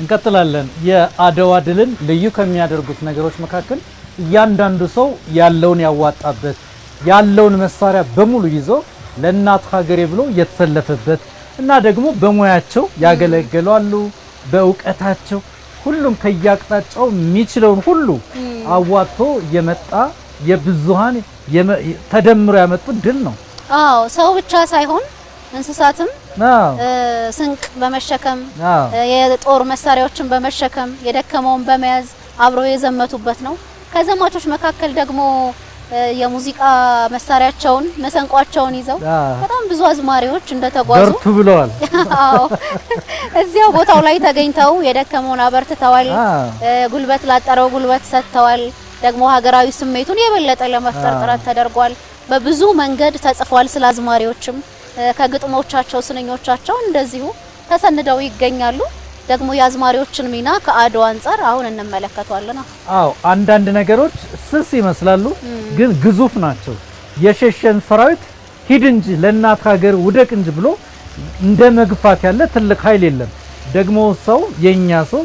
እንቀጥላለን። የአድዋ ድልን ልዩ ከሚያደርጉት ነገሮች መካከል እያንዳንዱ ሰው ያለውን ያዋጣበት ያለውን መሳሪያ በሙሉ ይዞ ለእናት ሀገሬ ብሎ የተሰለፈበት እና ደግሞ በሙያቸው ያገለገሉ አሉ። በእውቀታቸው ሁሉም ከያቅጣጫው የሚችለውን ሁሉ አዋጥቶ የመጣ የብዙሃን ተደምሮ ያመጡት ድል ነው። አዎ ሰው ብቻ ሳይሆን እንስሳትም ስንቅ በመሸከም የጦር መሳሪያዎችን በመሸከም የደከመውን በመያዝ አብረው የዘመቱበት ነው። ከዘማቾች መካከል ደግሞ የሙዚቃ መሳሪያቸውን መሰንቋቸውን ይዘው በጣም ብዙ አዝማሪዎች እንደተጓዙ በርቱ ብለዋል። አዎ እዚያው ቦታው ላይ ተገኝተው የደከመውን አበርትተዋል። ጉልበት ላጠረው ጉልበት ሰጥተዋል። ደግሞ ሀገራዊ ስሜቱን የበለጠ ለመፍጠር ጥረት ተደርጓል። በብዙ መንገድ ተጽፏል። ስለ አዝማሪዎችም ከግጥሞቻቸው ስንኞቻቸው እንደዚሁ ተሰንደው ይገኛሉ። ደግሞ የአዝማሪዎችን ሚና ከአድዋ አንፃር አሁን እንመለከታለን። አዎ አንዳንድ ነገሮች ስስ ይመስላሉ፣ ግን ግዙፍ ናቸው። የሸሸን ሰራዊት ሂድ እንጂ ለእናት ሀገር ውደቅ እንጂ ብሎ እንደ መግፋት ያለ ትልቅ ኃይል የለም። ደግሞ ሰው የኛ ሰው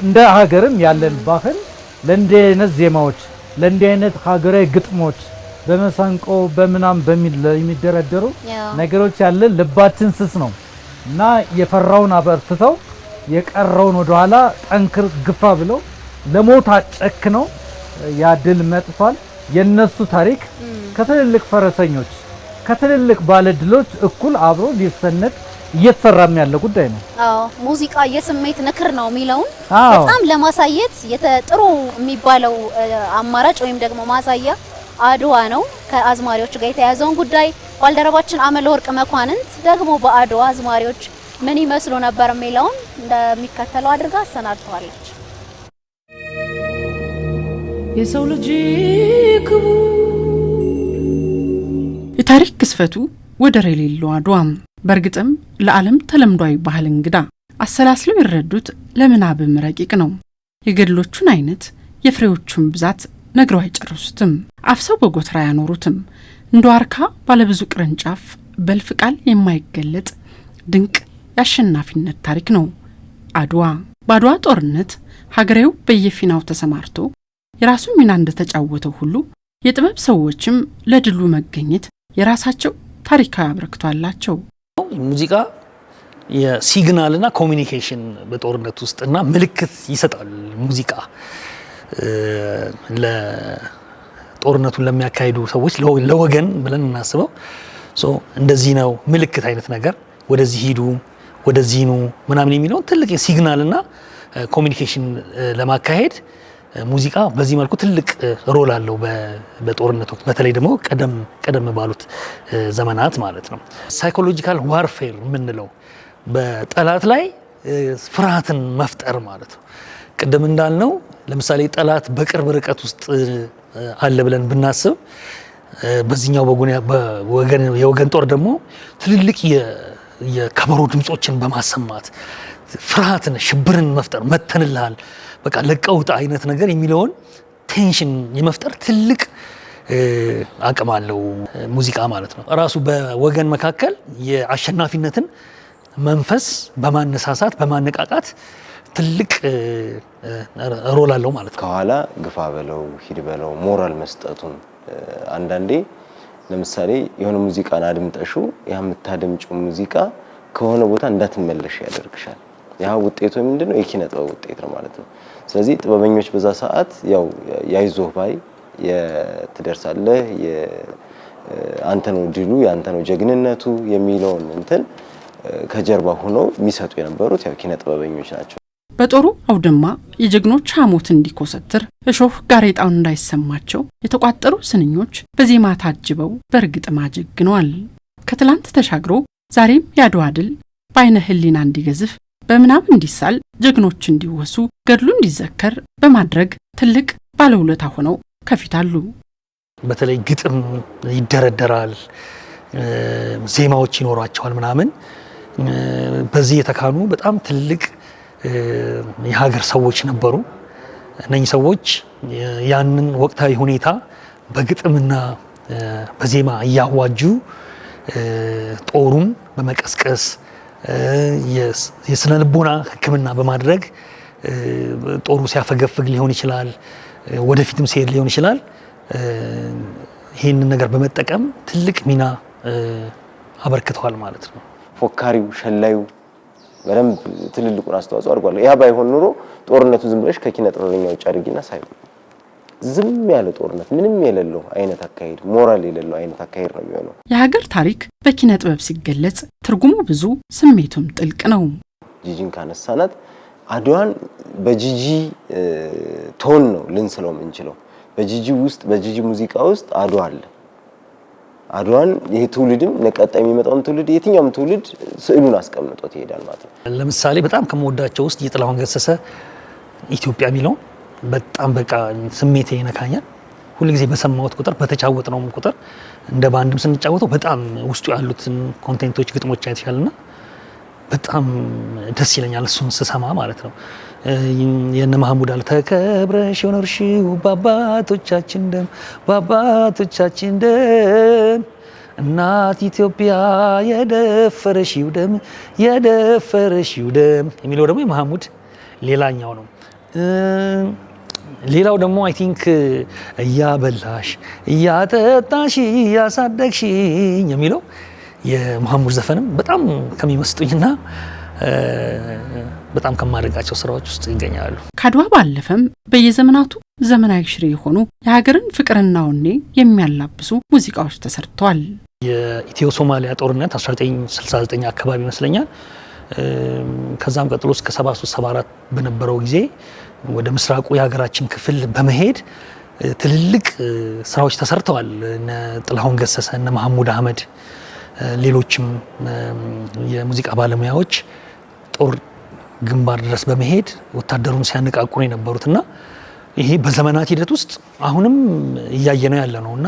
እንደ ሀገርም ያለን ባህል ለእንዲህ አይነት ዜማዎች ለእንዲህ አይነት ሀገራዊ ግጥሞች በመሰንቆ በምናም በሚል የሚደረደሩ ነገሮች ያለን ልባችን ስስ ነው እና የፈራውን አበርትተው የቀረውን ወደ ኋላ ጠንክር ግፋ ብለው ለሞት አጨክነው ያድል መጥቷል። የነሱ ታሪክ ከትልልቅ ፈረሰኞች ከትልልቅ ባለድሎች እኩል አብሮ ሊሰነድ እየተሰራም ያለ ጉዳይ ነው። አዎ ሙዚቃ የስሜት ንክር ነው የሚለውን በጣም ለማሳየት ጥሩ የሚባለው አማራጭ ወይም ደግሞ ማሳያ አድዋ ነው። ከአዝማሪዎች ጋር የተያዘውን ጉዳይ ባልደረባችን አመለወርቅ መኳንንት ደግሞ በአድዋ አዝማሪዎች ምን ይመስሉ ነበር የሚለውን እንደሚከተለው አድርጋ አሰናድተዋለች። የሰው ልጅ ክቡ የታሪክ ግዝፈቱ ወደር የሌለው አድዋም በእርግጥም ለዓለም ተለምዷዊ ባህል እንግዳ አሰላስለው ይረዱት ለምናብም ረቂቅ ነው። የገድሎቹን አይነት የፍሬዎቹን ብዛት ነግረው አይጨርሱትም። አፍሰው በጎተራ ያኖሩትም እንደ ዋርካ ባለብዙ ቅርንጫፍ በልፍ ቃል የማይገለጥ ድንቅ የአሸናፊነት ታሪክ ነው አድዋ። በአድዋ ጦርነት ሀገሬው በየፊናው ተሰማርቶ የራሱ ሚና እንደተጫወተው ሁሉ የጥበብ ሰዎችም ለድሉ መገኘት የራሳቸው ታሪካዊ አበርክቶ አላቸው። ሙዚቃ የሲግናልና ኮሚኒኬሽን በጦርነት ውስጥና ምልክት ይሰጣል። ሙዚቃ ለጦርነቱን ለሚያካሂዱ ሰዎች ለወገን ብለን እናስበው እንደዚህ ነው ምልክት አይነት ነገር ወደዚህ ሂዱ ወደዚህ ኑ ምናምን የሚለው ትልቅ የሲግናልና ኮሚኒኬሽን ለማካሄድ ሙዚቃ በዚህ መልኩ ትልቅ ሮል አለው በጦርነት ወቅት በተለይ ደግሞ ቀደም ባሉት ዘመናት ማለት ነው። ሳይኮሎጂካል ዋርፌር የምንለው በጠላት ላይ ፍርሃትን መፍጠር ማለት ነው። ቀደም እንዳልነው ለምሳሌ ጠላት በቅርብ ርቀት ውስጥ አለ ብለን ብናስብ በዚህኛው የወገን ጦር ደግሞ ትልልቅ የከበሮ ድምጾችን በማሰማት ፍርሃትን ሽብርን መፍጠር መተንልሃል በቃ ለቀውጣ አይነት ነገር የሚለውን ቴንሽን የመፍጠር ትልቅ አቅም አለው ሙዚቃ ማለት ነው። ራሱ በወገን መካከል የአሸናፊነትን መንፈስ በማነሳሳት በማነቃቃት ትልቅ ሮል አለው ማለት ነው። ከኋላ ግፋ በለው ሂድ በለው ሞራል መስጠቱን አንዳንዴ ለምሳሌ የሆነ ሙዚቃን አድምጠሹ የምታደምጪው ሙዚቃ ከሆነ ቦታ እንዳትመለሽ ያደርግሻል። ያ ውጤቱ ምንድነው? የኪነ ጥበብ ውጤት ነው ማለት ነው። ስለዚህ ጥበበኞች በዛ ሰዓት ያው ያይዞህ ባይ የትደርሳለህ አንተ ነው ድሉ ያንተ ነው ጀግንነቱ የሚለውን እንትን ከጀርባ ሆነው የሚሰጡ የነበሩት ያው ኪነ ጥበበኞች ናቸው። በጦሩ አውድማ የጀግኖች ሐሞት እንዲኮሰትር እሾህ ጋሬጣው እንዳይሰማቸው የተቋጠሩ ስንኞች በዜማ ታጅበው በእርግጥ ማጀግነዋል። ከትላንት ተሻግሮ ዛሬም ያድዋ ድል በአይነ ህሊና እንዲገዝፍ በምናብ እንዲሳል ጀግኖች እንዲወሱ ገድሉ እንዲዘከር በማድረግ ትልቅ ባለውለታ ሆነው ከፊታሉ። በተለይ ግጥም ይደረደራል፣ ዜማዎች ይኖራቸዋል ምናምን በዚህ የተካኑ በጣም ትልቅ የሀገር ሰዎች ነበሩ። እነኚህ ሰዎች ያንን ወቅታዊ ሁኔታ በግጥምና በዜማ እያዋጁ ጦሩን በመቀስቀስ የስነ ልቦና ሕክምና በማድረግ ጦሩ ሲያፈገፍግ ሊሆን ይችላል፣ ወደፊትም ሲሄድ ሊሆን ይችላል። ይህንን ነገር በመጠቀም ትልቅ ሚና አበርክተዋል ማለት ነው። ፎካሪው ሸላዩ በደንብ ትልልቁን አስተዋጽኦ አድርጓል። ያ ባይሆን ኑሮ ጦርነቱ ዝም ብለሽ ከኪነ ጥበበኛ ውጭ አድርጊና ሳይሆን ዝም ያለ ጦርነት ምንም የሌለው አይነት አካሄድ ሞራል የሌለው አይነት አካሄድ ነው የሚሆነው። የሀገር ታሪክ በኪነ ጥበብ ሲገለጽ ትርጉሙ ብዙ ስሜቱም ጥልቅ ነው። ጂጂን ካነሳናት አድዋን በጂጂ ቶን ነው ልንስለው የምንችለው። በጂጂ ውስጥ በጂጂ ሙዚቃ ውስጥ አድዋ አለ። አድዋን ይሄ ትውልድም ለቀጣይ የሚመጣውን ትውልድ የትኛውም ትውልድ ስዕሉን አስቀምጦት ይሄዳል ማለት ነው። ለምሳሌ በጣም ከመወዳቸው ውስጥ የጥላሁን ገሰሰ ኢትዮጵያ የሚለው በጣም በቃ ስሜቴ ይነካኛል። ሁሉ ጊዜ በሰማሁት ቁጥር በተጫወትነው ቁጥር እንደ ባንድም ስንጫወተው በጣም ውስጡ ያሉትን ኮንቴንቶች ግጥሞች አይተሻልና በጣም ደስ ይለኛል እሱን ስሰማ ማለት ነው። የነ መሐሙድ አለ ተከብረሽ የኖርሽው በአባቶቻችን ደም በአባቶቻችን ደም እናት ኢትዮጵያ የደፈረሽው ደም የደፈረሽው ደም የሚለው ደግሞ የመሐሙድ ሌላኛው ነው። ሌላው ደግሞ አይ ቲንክ እያበላሽ እያጠጣሽ እያሳደግሽኝ የሚለው የመሐሙድ ዘፈንም በጣም ከሚመስጡኝና በጣም ከማደንቃቸው ስራዎች ውስጥ ይገኛሉ። ከአድዋ ባለፈም በየዘመናቱ ዘመናዊ ሽሬ የሆኑ የሀገርን ፍቅርና ወኔ የሚያላብሱ ሙዚቃዎች ተሰርተዋል። የኢትዮ ሶማሊያ ጦርነት 1969 አካባቢ ይመስለኛል። ከዛም ቀጥሎ እስከ 73-74 በነበረው ጊዜ ወደ ምስራቁ የሀገራችን ክፍል በመሄድ ትልልቅ ስራዎች ተሰርተዋል። እነ ጥላሁን ገሰሰ፣ እነ መሐሙድ አህመድ፣ ሌሎችም የሙዚቃ ባለሙያዎች ጦር ግንባር ድረስ በመሄድ ወታደሩን ሲያነቃቁ ነው የነበሩትና ይሄ በዘመናት ሂደት ውስጥ አሁንም እያየነው ያለ ነውና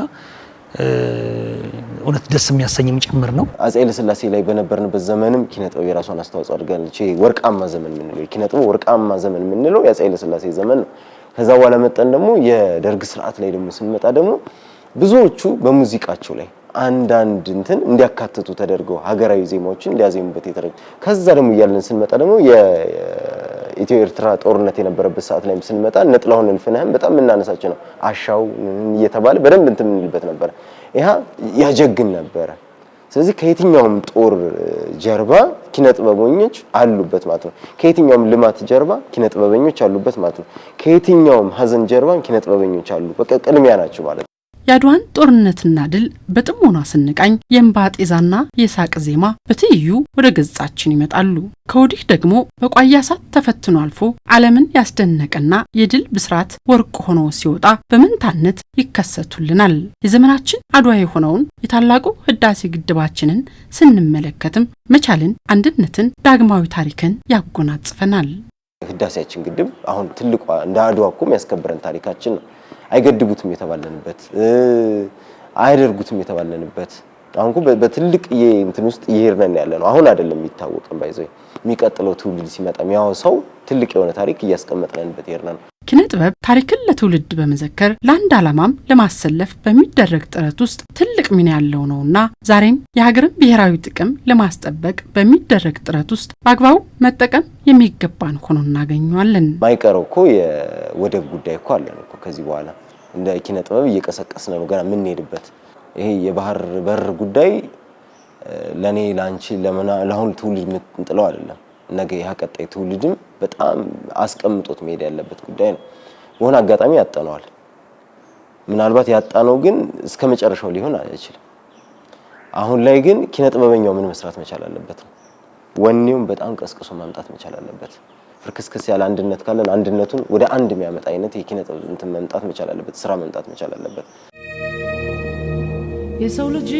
እውነት ደስ የሚያሰኝም ጭምር ነው። አፄ ኃይለ ሥላሴ ላይ በነበርንበት ዘመንም ኪነጥበብ የራሷን አስተዋጽኦ አድርጋለች። ወርቃማ ዘመን የምንለው የኪነጥበብ ወርቃማ ዘመን የምንለው የአፄ ኃይለ ሥላሴ ዘመን ነው። ከዛ በኋላ መጠን ደግሞ የደርግ ስርዓት ላይ ደግሞ ስንመጣ ደግሞ ብዙዎቹ በሙዚቃቸው ላይ አንዳንድ እንትን እንዲያካትቱ ተደርገው ሀገራዊ ዜማዎችን እንዲያዜሙበት የተደረገ ከዛ ደግሞ እያለን ስንመጣ ደግሞ የኢትዮ ኤርትራ ጦርነት የነበረበት ሰዓት ላይ ስንመጣ ነጥላሁን እልፍነህም በጣም የምናነሳቸው ነው። አሻው እየተባለ በደንብ እንትን የምንልበት ነበር። ያ ያጀግን ነበረ። ስለዚህ ከየትኛውም ጦር ጀርባ ኪነጥበበኞች አሉበት ማለት ነው። ከየትኛውም ልማት ጀርባ ኪነጥበበኞች አሉበት ማለት ነው። ከየትኛውም ሀዘን ጀርባ ኪነጥበበኞች አሉ። በቃ ቅድሚያ ናቸው ማለት ነው። የአድዋን ጦርነትና ድል በጥሞና ስንቃኝ የእንባ ጤዛና የሳቅ ዜማ በትይዩ ወደ ገጻችን ይመጣሉ። ከወዲህ ደግሞ በቋያ እሳት ተፈትኖ አልፎ ዓለምን ያስደነቀና የድል ብስራት ወርቅ ሆኖ ሲወጣ በመንታነት ይከሰቱልናል። የዘመናችን አድዋ የሆነውን የታላቁ ህዳሴ ግድባችንን ስንመለከትም መቻልን፣ አንድነትን፣ ዳግማዊ ታሪክን ያጎናጽፈናል። ህዳሴያችን ግድብ አሁን ትልቋ እንደ አድዋ እኮ የሚያስከብረን ታሪካችን ነው። አይገድቡትም የተባለንበት አያደርጉትም የተባለንበት አሁን እኮ በትልቅ እንትን ውስጥ እየሄድን ያለ ነው። አሁን አይደለም የሚታወቅም ባይዘው የሚቀጥለው ትውልድ ሲመጣ የሚያወሳው ትልቅ የሆነ ታሪክ እያስቀመጥንበት ይሄርና ነው። ኪነ ጥበብ ታሪክን ለትውልድ በመዘከር ለአንድ ዓላማም ለማሰለፍ በሚደረግ ጥረት ውስጥ ትልቅ ሚና ያለው ነውና ዛሬም የሀገርን ብሔራዊ ጥቅም ለማስጠበቅ በሚደረግ ጥረት ውስጥ በአግባቡ መጠቀም የሚገባን ሆኖ እናገኘዋለን። ማይቀረው እኮ የወደብ ጉዳይ እኮ አለን እኮ ከዚህ በኋላ እንደ ኪነ ጥበብ እየቀሰቀስን ነው ገና የምንሄድበት። ይሄ የባህር በር ጉዳይ ለኔ ላንቺ ለአሁን ትውልድ ምንጥለው አይደለም። ነገ ያቀጣይ ትውልድም በጣም አስቀምጦት መሄድ ያለበት ጉዳይ ነው። በሆነ አጋጣሚ ያጣነዋል። ምናልባት ያጣነው ግን እስከ መጨረሻው ሊሆን አይችልም። አሁን ላይ ግን ኪነ ጥበበኛው ምን መስራት መቻል አለበት ነው። ወኔውን በጣም ቀስቅሶ ማምጣት መቻል አለበት። ፍርክስክስ ያለ አንድነት ካለን አንድነቱን ወደ አንድ የሚያመጣ አይነት የኪነ ጥበብ እንትን መምጣት መቻል አለበት። ስራ መምጣት መቻል አለበት። የሰው ልጅ